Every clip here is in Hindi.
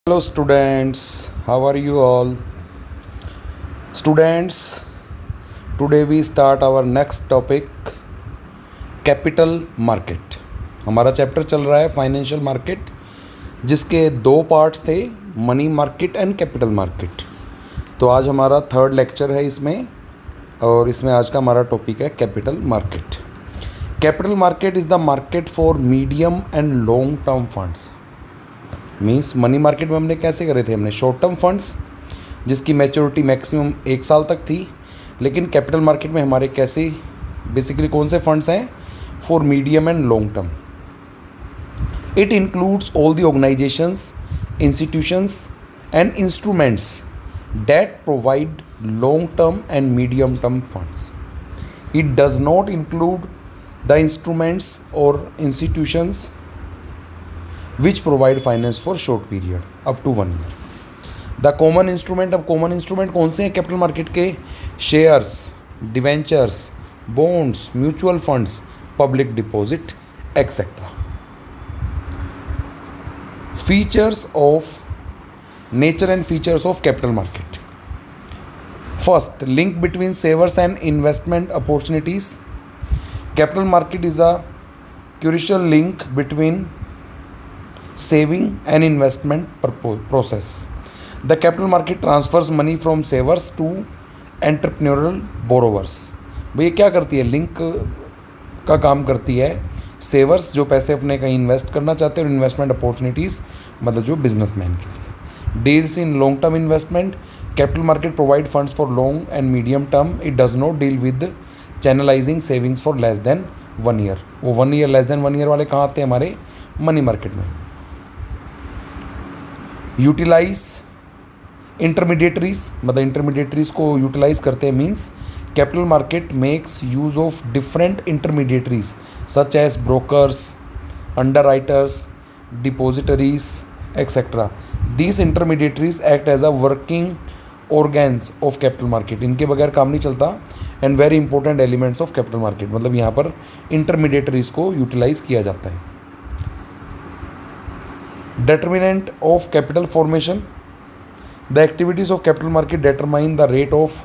Hello, students. How are you all? Students, today we start our next topic capital market. हमारा चैप्टर चल रहा है फाइनेंशियल मार्केट, जिसके दो पार्ट्स थे, money market and capital market. तो आज हमारा थर्ड लेक्चर है इसमें, और इसमें आज का हमारा टॉपिक है capital market. Capital market is the market for medium and long term funds. Means money market में हमने कैसे करे थे, हमने शॉर्ट टर्म फंड्स जिसकी मैच्योरिटी मैक्सिमम 1 साल तक थी। लेकिन कैपिटल मार्केट में हमारे कैसे बेसिकली कौन से फंड्स हैं, for medium and long term. It includes all the organisations, institutions and instruments that provide long term and medium term funds. It does not include the instruments और institutions which provide finance for short period up to 1 year. The common instrument, अब common instrument कौन से हैं कैपिटल मार्केट के? Shares, debentures, bonds, mutual funds, public deposit etcetera. Features of nature and features of capital market. First, link between सेवर्स and investment opportunities. Capital market is a crucial link between saving and investment process. The capital market transfers money from savers to entrepreneurial borrowers. भैया क्या करती है, लिंक का काम करती है। सेवर्स जो पैसे अपने कहीं इन्वेस्ट करना चाहते हैं, और इन्वेस्टमेंट अपॉर्चुनिटीज़ मतलब जो बिजनेसमैन के लिए। Deals in long term investment. Capital market provide funds for long and medium term. It does not deal with channelising savings for less than 1 year. वो 1 ईयर लेस देन 1 ईयर वाले कहाँ आते हैं, हमारे मनी मार्केट में। यूटिलाइज इंटरमीडिएटरीज, मतलब इंटरमीडिएटरीज को यूटिलाइज करते हैं। Means capital market makes use of different intermediaries such as brokers, underwriters, depositories etcetera. These intermediaries act as a working organs of capital market. इनके बगैर काम नहीं चलता। And very important elements of capital market, मतलब यहाँ पर इंटरमीडिएटरीज को यूटिलाइज किया जाता है। Determinant of capital formation. The activities of capital market determine the rate of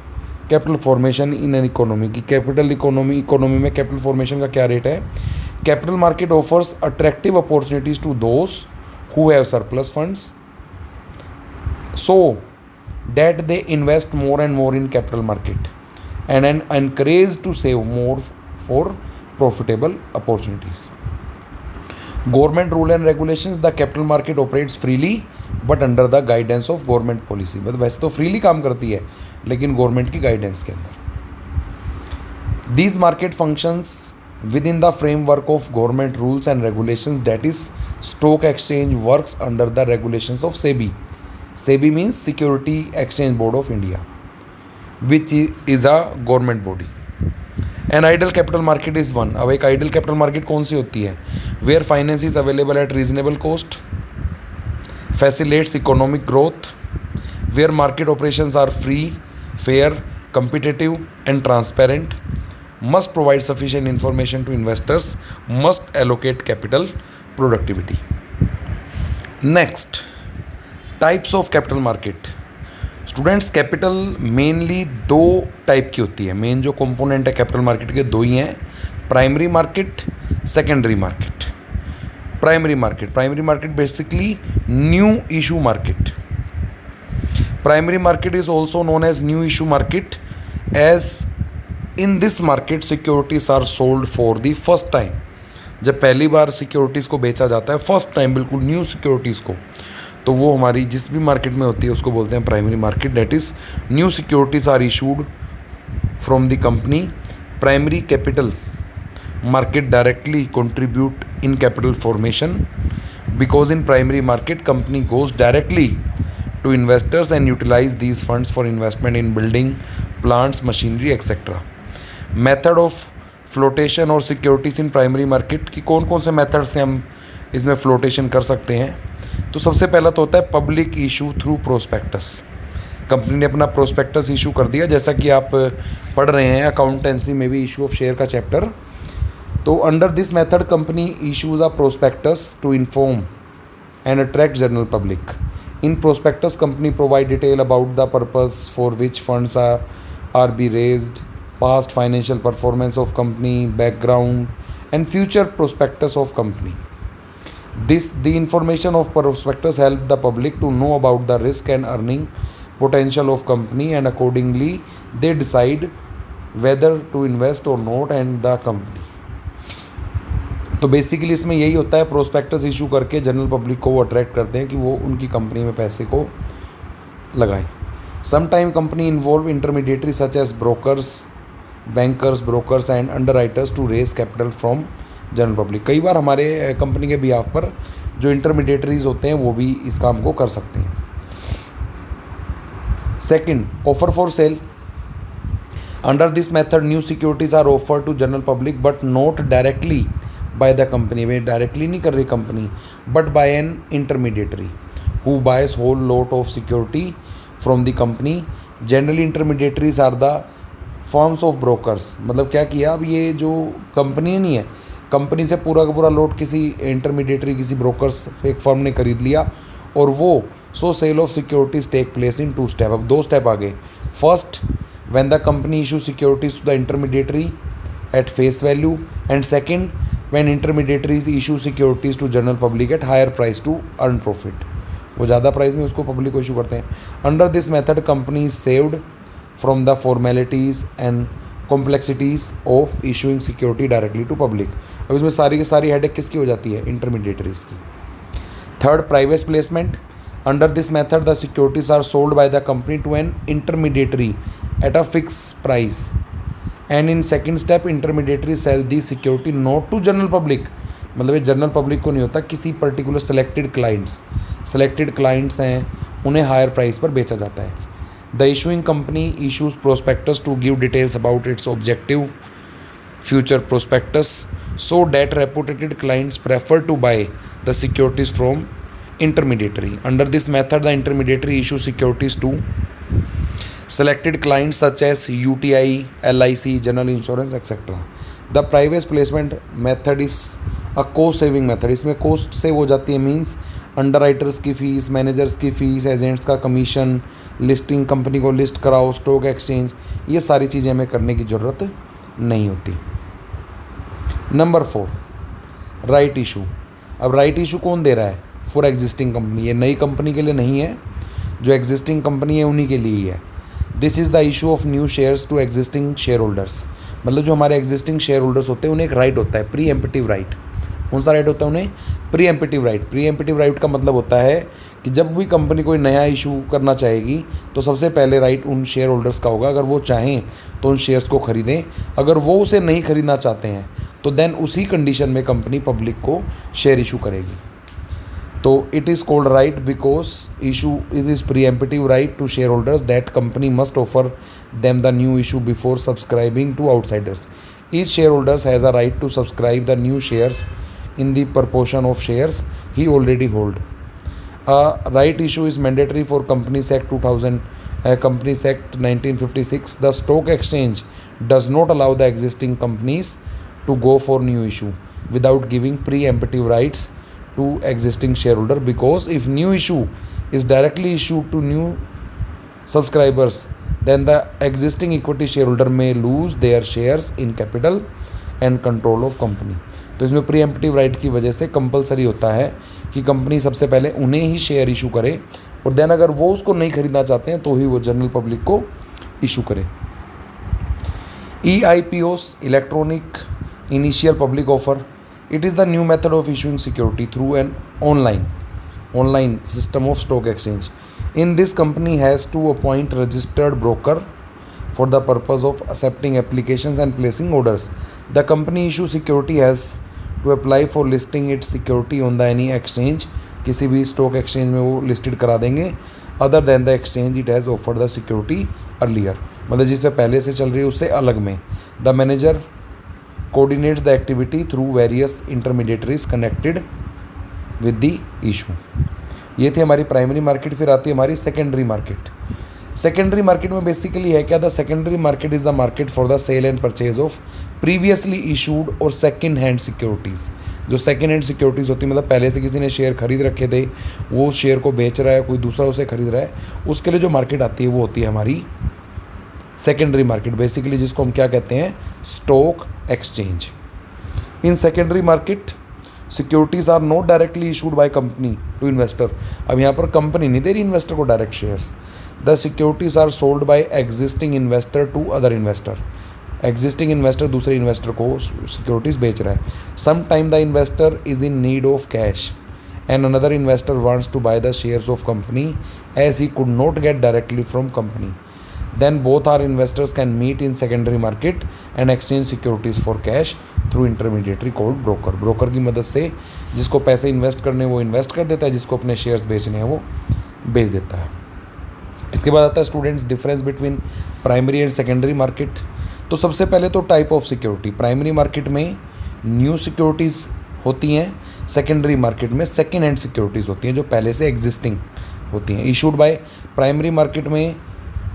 capital formation in an economy. कि capital economy में capital formation का क्या rate है। Capital market offers attractive opportunities to those who have surplus funds, so that they invest more and more in capital market and encouraged to save more for profitable opportunities. Government rule and regulations. The capital market operates freely but under the guidance of government policy. मतलब वैसे तो फ्रीली काम करती है, लेकिन गवर्नमेंट की गाइडेंस के अंदर। These market functions within the framework of government rules and regulations, that is stock exchange works under the regulations of SEBI. SEBI means security exchange board of India, which is a government body. An ideal capital market is one. अब एक आइडल कैपिटल मार्केट कौन सी होती है? Where finance is available at reasonable cost, facilitates economic growth, where market operations are free, fair, competitive and transparent, must provide sufficient information to investors, must allocate capital, productivity. Next, types of capital market. Students, capital mainly 2 type की होती है। मेन जो कंपोनेंट है कैपिटल मार्केट के 2 ही हैं, primary market, secondary market. Primary market basically new issue market. Primary market is also known as new issue market, as in this market securities are sold for the first time. जब पहली बार सिक्योरिटीज़ को बेचा जाता है, फर्स्ट टाइम बिल्कुल न्यू सिक्योरिटीज़ को, तो वो हमारी जिस भी मार्केट में होती है उसको बोलते हैं primary market. That is new securities are issued from the company. Primary capital market directly contribute in capital formation, because in primary market company goes directly to investors and utilise these funds for investment in building, plants, machinery etcetera. Method of flotation और सिक्योरिटीज़ इन प्राइमरी मार्केट की कौन कौन से मेथड से हम इसमें फ्लोटेशन कर सकते हैं? तो सबसे पहला तो होता है public issue through prospectus. Company ने अपना प्रोस्पेक्टस इशू कर दिया, जैसा कि आप पढ़ रहे हैं अकाउंटेंसी में भी इशू ऑफ शेयर का चैप्टर। तो under this method company issues a prospectus to inform and attract general public In prospectus, company provide detail about the purpose for which funds are be raised, past financial performance of company, background, and future prospectus of company. The information of prospectus help the public to know about the risk and earning potential of company, and accordingly they decide whether to invest or not and the company. तो बेसिकली इसमें यही होता है, प्रोस्पेक्टस इशू करके जनरल पब्लिक को वो अट्रैक्ट करते हैं कि वो उनकी कंपनी में पैसे को लगाएं. Some time company involve intermediary such as bankers brokers and underwriters to raise capital from general public. कई बार हमारे कंपनी के बिहाफ पर जो इंटरमीडिएटरीज होते हैं वो भी इस काम को कर सकते हैं. Second, offer for sale. Under this method new securities are offer to general public but not directly by the company. वे डायरेक्टली नहीं कर रही company, but by an intermediary who buys whole lot of security from the company. Generally intermediaries are the forms of brokers. मतलब क्या किया, अब ये जो कंपनी नहीं है, कंपनी से पूरा का पूरा लॉट किसी इंटरमीडिएटरी किसी ब्रोकर्स एक फर्म ने खरीद लिया और वो so sale of securities take place in 2 step. अब 2 स्टेप आगे. First, when the company issue securities to the intermediary at face value, and second when intermediaries issue securities to general public at higher price to earn profit. वो ज़्यादा प्राइस में उसको पब्लिक को इशू करते हैं. Under this method company saved from the formalities and complexities of issuing security directly to public. अब इसमें सारी की सारी हेडेक किसकी हो जाती है, इंटरमीडिएटरीज की. Third, private placement. Under this method the securities are sold by the company to an intermediary at a fix price, and in second step intermediary sell the security not to general public. मतलब ये जनरल पब्लिक को नहीं होता, किसी पर्टिकुलर सेलेक्टेड क्लाइंट्स हैं उन्हें हायर प्राइस पर बेचा जाता है. The issuing company issues prospectus to give details about its objective future prospectus so that reputed clients prefer to buy the securities from intermediary. Under this method, the intermediary issue securities to selected clients such as UTI, LIC, General Insurance, etc. The private placement method is a cost saving method. इसमें cost सेव हो जाती है, मीन्स अंडरराइटर्स की फ़ीस, मैनेजर्स की फ़ीस, एजेंट्स का कमीशन, लिस्टिंग, कंपनी को लिस्ट कराओ, स्टॉक एक्सचेंज, ये सारी चीज़ें हमें करने की ज़रूरत नहीं होती. Number 4, right issue. अब राइट इशू कौन दे रहा है, फॉर एग्जिस्टिंग कंपनी. ये नई कंपनी के लिए नहीं है, जो एग्जिस्टिंग कंपनी है उन्हीं के लिए ही है. This is the issue of new shares to existing share holders. मतलब जो हमारे एग्जिस्टिंग शेयर होल्डर्स होते हैं उन्हें एक राइट होता है, प्री एम्पिटिव राइट. कौन सा राइट होता है उन्हें, प्री एम्पिटिव राइट. प्री एम्पिटिव राइट का मतलब होता है कि जब भी कंपनी कोई नया इशू करना चाहेगी तो सबसे पहले राइट उन शेयर होल्डर्स का होगा. अगर वो चाहें तो उन शेयर्स को खरीदें, अगर वो उसे नहीं खरीदना चाहते हैं तो देन उसी कंडीशन में कंपनी पब्लिक को शेयर इशू करेगी. तो it is called right because issue it is preemptive right to shareholders that company must offer them the new issue before subscribing to outsiders. Each shareholders has a right to subscribe the new shares in the proportion of shares he already hold. A right issue is mandatory for Companies Act 2000, Companies Act 1956. The stock exchange does not allow the existing companies to go for new issue without giving preemptive rights to existing shareholder, because if new issue is directly issued to new subscribers, then the existing equity shareholder may lose their shares in capital and control of company. तो इसमें प्रीएम्प्टिव राइट की वजह से कंपलसरी होता है कि कंपनी सबसे पहले उन्हें ही शेयर इशू करे और देन अगर वो उसको नहीं खरीदना चाहते हैं तो ही वो जनरल पब्लिक को इशू करे. EIPOs, electronic initial public offer. It is the new method of issuing security through an online system of stock exchange. In this company has to appoint registered broker for the purpose of accepting applications and placing orders. The company issue security has to apply for listing its security on the any exchange. किसी भी स्टॉक एक्सचेंज में वो लिस्टेड करा देंगे. Other than the exchange it has offered the security earlier. मतलब जिससे पहले से चल रही है उससे अलग में. The manager coordinates the activity through various intermediaries connected with the issue. ये थी हमारी प्राइमरी मार्केट. फिर आती है हमारी सेकेंडरी मार्केट. सेकेंडरी मार्केट में बेसिकली है क्या, the secondary market is the market for the sale and purchase of previously issued और सेकेंड हैंड सिक्योरिटीज़। जो सेकेंड हैंड सिक्योरिटीज़ होती है मतलब पहले से किसी ने शेयर खरीद रखे थे, वो शेयर को बेच रहा है, कोई दूसरा उसे खरीद रहा है, उसके लिए जो मार्केट आती है वो होती है हमारी सेकेंडरी मार्केट, बेसिकली जिसको हम क्या कहते हैं, stock exchange. In secondary market securities are not directly issued by company to investor. अब यहाँ पर कंपनी नहीं दे रही इन्वेस्टर को direct shares. The securities are sold by existing investor to other investor. Existing investor दूसरे इन्वेस्टर को सिक्योरिटीज़ बेच रहा है। Some time the investor is in need of cash and another investor wants to buy the shares of company as he could not get directly from company. Then both our investors can meet in secondary market and exchange securities for cash through intermediary called broker। Broker की मदद से जिसको पैसे इन्वेस्ट करने वो इन्वेस्ट कर देता है, जिसको अपने शेयर्स बेचने हैं वो बेच देता है। इसके बाद आता है students difference between primary and secondary market. तो सबसे पहले तो type of security, primary market में न्यू सिक्योरिटीज़ होती हैं, सेकेंडरी मार्केट में सेकेंड हैंड सिक्योरिटीज़ होती हैं जो पहले से एग्जिस्टिंग होती हैं। इशूड बाय, प्राइमरी मार्केट में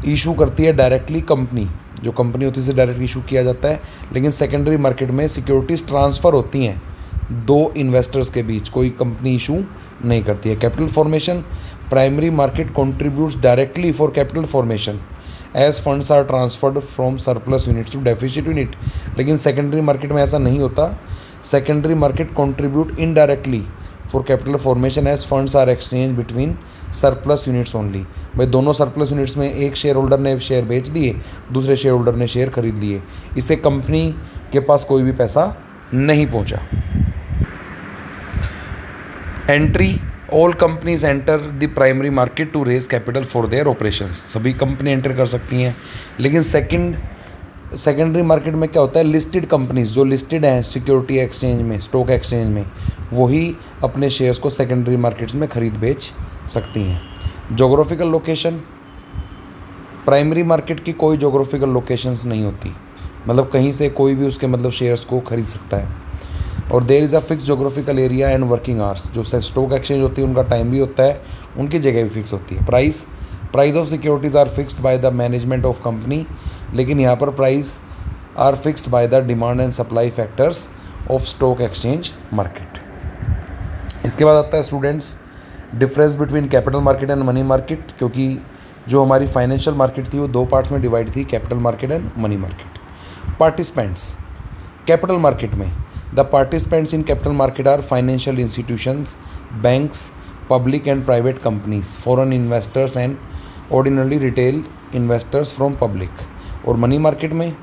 इशू करती है डायरेक्टली कंपनी, जो कंपनी होती है से डायरेक्ट इशू किया जाता है, लेकिन सेकेंडरी मार्केट में सिक्योरिटीज़ ट्रांसफ़र होती हैं दो इन्वेस्टर्स के बीच, कोई कंपनी इशू नहीं करती है। Capital formation, primary market contributes directly for capital formation as funds are transferred from surplus units to deficit unit, लेकिन सेकेंडरी मार्केट में ऐसा नहीं होता। Secondary market contribute indirectly for capital formation as funds are exchange between surplus units only. भाई दोनों सरप्लस यूनिट्स में एक शेयर होल्डर ने शेयर बेच दिए, दूसरे शेयर होल्डर ने शेयर खरीद लिए, इससे कंपनी के पास कोई भी पैसा नहीं पहुंचा। Entry, all companies enter the primary market to raise capital for their operations. सभी कंपनी एंटर कर सकती हैं, लेकिन सेकेंडरी मार्केट में क्या होता है, लिस्टेड कंपनीज जो लिस्टेड हैं सिक्योरिटी एक्सचेंज में, स्टॉक एक्सचेंज में, वही अपने शेयर्स को सेकेंडरी मार्केट्स में खरीद बेच सकती हैं। जोग्राफिकल लोकेशन, प्राइमरी मार्केट की कोई जोग्राफिकल लोकेशंस नहीं होती, मतलब कहीं से कोई भी उसके मतलब शेयर्स को खरीद सकता है। और there is a fix geographical area and working hours. जो स्टॉक एक्सचेंज होती है उनका टाइम भी होता है, उनकी जगह भी फिक्स होती है। Price of securities are fixed by the management of company, लेकिन यहाँ पर price are fixed by the demand and supply factors of stock exchange market. इसके बाद आता है students difference between capital market and money market, क्योंकि जो हमारी फाइनेंशियल मार्केट थी वो दो पार्ट्स में डिवाइड थी, capital market and money market. Participants, capital market में the participants in capital market are financial institutions, banks, public and private companies, foreign investors and ordinary retail investors from public. और मनी मार्केट में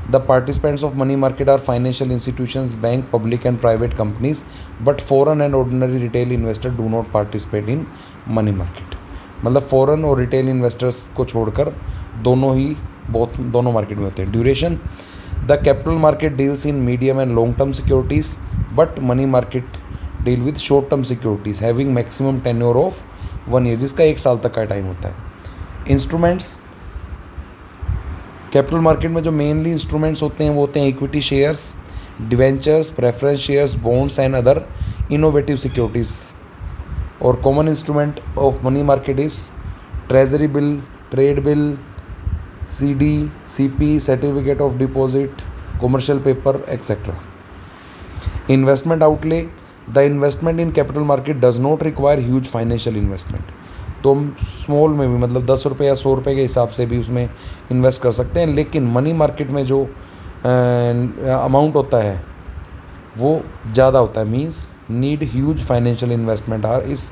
the participants of money market are financial institutions, bank, public and private companies, but foreign and ordinary retail investors do not participate in money market। मतलब फॉरेन और रिटेल इन्वेस्टर्स को छोड़कर दोनों मार्केट में होते हैं। Duration, the capital market deals in medium and long term securities, but money market deal with short term securities having maximum tenure of 1 year, जिसका 1 साल तक का टाइम होता है। इंस्ट्रूमेंट्स, कैपिटल मार्केट में जो मेनली इंस्ट्रूमेंट्स होते हैं वो होते हैं equity shares, debentures, preference shares, bonds and other innovative securities. और common instrument of money market is treasury bill, trade bill, CD, CP, certificate of deposit, commercial paper etcetera. Investment outlay, the investment in capital market does not require huge financial investment. तो हम स्मॉल में भी मतलब 10 रुपये या 100 रुपये के हिसाब से भी उसमें इन्वेस्ट कर सकते हैं, लेकिन मनी मार्केट में जो अमाउंट होता है वो ज़्यादा होता है, means need huge financial investment are is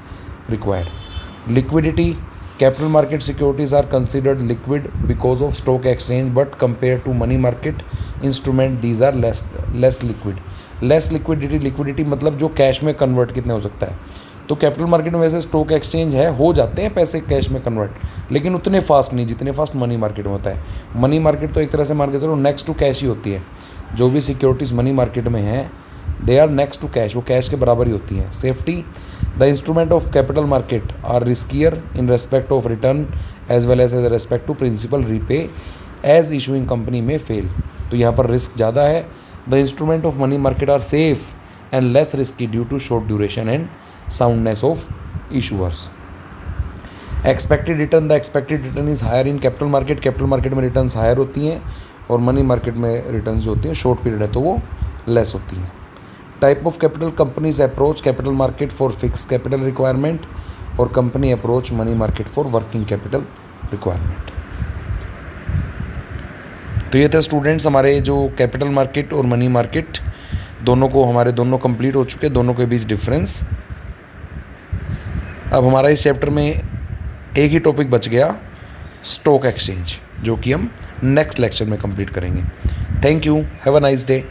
required. Liquidity, capital market securities are considered liquid because of stock exchange, but compare to money market instrument these are less liquid. Less liquidity मतलब जो कैश में कन्वर्ट कितने हो सकता है। तो कैपिटल मार्केट में वैसे स्टॉक एक्सचेंज है, हो जाते हैं पैसे कैश में कन्वर्ट, लेकिन उतने फास्ट नहीं जितने फास्ट मनी मार्केट में होता है। मनी मार्केट तो एक तरह से मान के चलो नेक्स्ट टू कैश ही होती है। जो भी सिक्योरिटीज़ मनी मार्केट में हैं they are next to cash, वो कैश के बराबर ही होती हैं। Safety, the instrument of capital market are riskier in respect of return as well as respect to principal repay as issuing company may fail. तो यहाँ पर रिस्क ज़्यादा है। The instrument of money market are safe and less risky due to short duration and soundness of issuers। Expected return, the expected return is higher in capital market, capital market में रिटर्न्स हायर होती हैं और मनी मार्केट में रिटर्न्स जो होती हैं शॉर्ट पीरियड है तो वो लेस होती हैं। Type of capital, companies approach capital market for fix capital requirement और company approach money market for working capital requirement. तो ये थे स्टूडेंट्स हमारे जो कैपिटल मार्केट और मनी मार्केट दोनों को हमारे दोनों कंप्लीट हो चुके, दोनों के बीच डिफरेंस। अब हमारा इस चैप्टर में एक ही टॉपिक बच गया, स्टॉक एक्सचेंज, जो कि हम नेक्स्ट लेक्चर में कंप्लीट करेंगे। Thank you, have a nice day.